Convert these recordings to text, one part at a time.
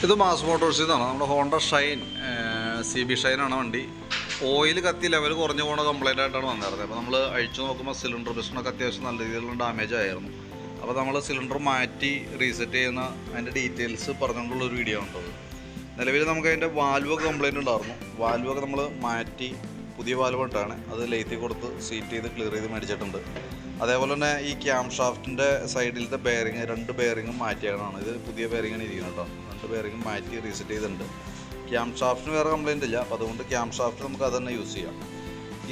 ഇത് മാസ് മോട്ടോഴ്സിൽ നിന്നാണ്. നമ്മുടെ ഹോണ്ട ഷൈൻ CB ഷൈനാണ് വണ്ടി. ഓയിൽ കത്തി ലെവൽ കുറഞ്ഞു പോകുന്ന കംപ്ലൈൻ്റ് ആയിട്ടാണ് വന്നിരുന്നത്. അപ്പോൾ നമ്മൾ അഴിച്ചു നോക്കുമ്പോൾ സിലിണ്ടർ പിസ്റ്റണൊക്കെ അത്യാവശ്യം നല്ല രീതിയിലുള്ള ഡാമേജ് ആയിരുന്നു. അപ്പോൾ നമ്മൾ സിലിണ്ടർ മാറ്റി റീസെറ്റ് ചെയ്യുന്ന അതിൻ്റെ ഡീറ്റെയിൽസ് പറഞ്ഞുകൊണ്ടുള്ളൊരു വീഡിയോ ഉണ്ടത്. നിലവിൽ നമുക്ക് അതിൻ്റെ വാൽവൊക്കെ കംപ്ലൈൻറ്റ് ഉണ്ടായിരുന്നു. വാൽവൊക്കെ നമ്മൾ മാറ്റി പുതിയ വാൽവ് ഇട്ടാണ് അത് ലെയ്ത്തി കൊടുത്ത് സീറ്റ് ചെയ്ത് ക്ലിയർ ചെയ്ത് മേടിച്ചിട്ടുണ്ട്. അതേപോലെ തന്നെ ഈ ക്യാം ഷാഫ്റ്റിൻ്റെ സൈഡിലത്തെ ബെയറിങ് 2 ബെയറിങ്ങും മാറ്റിയാണ്. ഇത് പുതിയ ബെയറിങ്ങാണ് ഇരിക്കുന്നത് കേട്ടോ. 2 ബെയറിങ്ങും മാറ്റി റീസെറ്റ് ചെയ്തിട്ടുണ്ട്. ക്യാം ഷാഫ്റ്റിന് വേറെ കംപ്ലൈൻ്റ് ഇല്ല. അപ്പോൾ അതുകൊണ്ട് ക്യാം ഷാഫ്റ്റ് നമുക്ക് അത് തന്നെ യൂസ് ചെയ്യാം.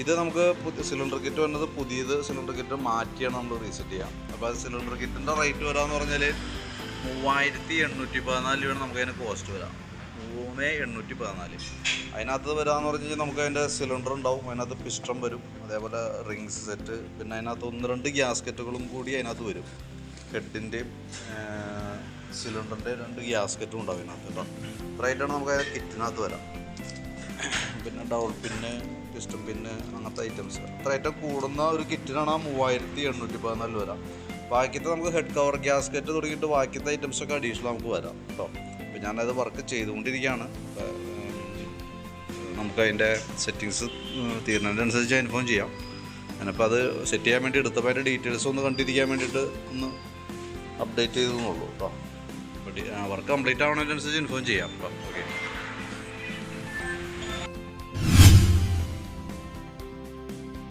ഇത് നമുക്ക് സിലിണ്ടർ കിറ്റ് വന്നത് പുതിയത് സിലിണ്ടർ കിറ്റ് മാറ്റിയാണ് നമ്മൾ റീസെറ്റ് ചെയ്യാം. അപ്പോൾ അത് സിലിണ്ടർ കിറ്റിൻ്റെ റേറ്റ് വരാമെന്ന് പറഞ്ഞാൽ 3814 രൂപയാണ് നമുക്ക് അതിന് കോസ്റ്റ് വരാം. 3814. അതിനകത്ത് വരാമെന്ന് പറഞ്ഞു കഴിഞ്ഞാൽ നമുക്ക് അതിൻ്റെ സിലിണ്ടർ ഉണ്ടാവും, അതിനകത്ത് പിസ്റ്റൺ വരും, അതേപോലെ റിങ്സ് സെറ്റ്, പിന്നെ അതിനകത്ത് 1-2 ഗ്യാസ്കറ്റുകളും കൂടി അതിനകത്ത് വരും. ഹെഡിൻ്റെയും സിലിണ്ടറിൻ്റെ 2 ഗ്യാസ്കറ്റും ഉണ്ടാവും അതിനകത്ത് കേട്ടോ. ഇത്രയായിട്ടാണ് നമുക്ക് അതിൻ്റെ കിറ്റിനകത്ത് വരാം. പിന്നെ ഡൗൾ പിന്ന്, പിസ്റ്റൺ പിന്ന്, അങ്ങനത്തെ ഐറ്റംസ് ഇത്ര ഐറ്റം കൂടുന്ന ഒരു കിറ്റിനാണ് 3814 വരാം. ബാക്കിയത്തെ നമുക്ക് ഹെഡ് കവർ ഗ്യാസ്കറ്റ് തുടങ്ങിയിട്ട് ബാക്കിയത്തെ ഐറ്റംസൊക്കെ അഡീഷണൽ നമുക്ക് വരാം കേട്ടോ. അപ്പോൾ ഞാനത് വർക്ക് ചെയ്തുകൊണ്ടിരിക്കുകയാണ്. നമുക്ക് അതിൻ്റെ സെറ്റിങ്സ് തീരുന്നതിനനുസരിച്ച് ഇൻഫോം ചെയ്യാം. ഞാനിപ്പോൾ അത് സെറ്റ് ചെയ്യാൻ വേണ്ടി എടുത്തപ്പോൾ അതിൻ്റെ ഡീറ്റെയിൽസ് ഒന്ന് കണ്ടിരിക്കാൻ വേണ്ടിയിട്ട് ഒന്ന് അപ്ഡേറ്റ് ചെയ്തെന്നുള്ളൂ കേട്ടോ. അപ്പോൾ വർക്ക് കംപ്ലീറ്റ് ആവുന്നതിനനുസരിച്ച് ഇൻഫോം ചെയ്യാം കേട്ടോ. ഓക്കെ.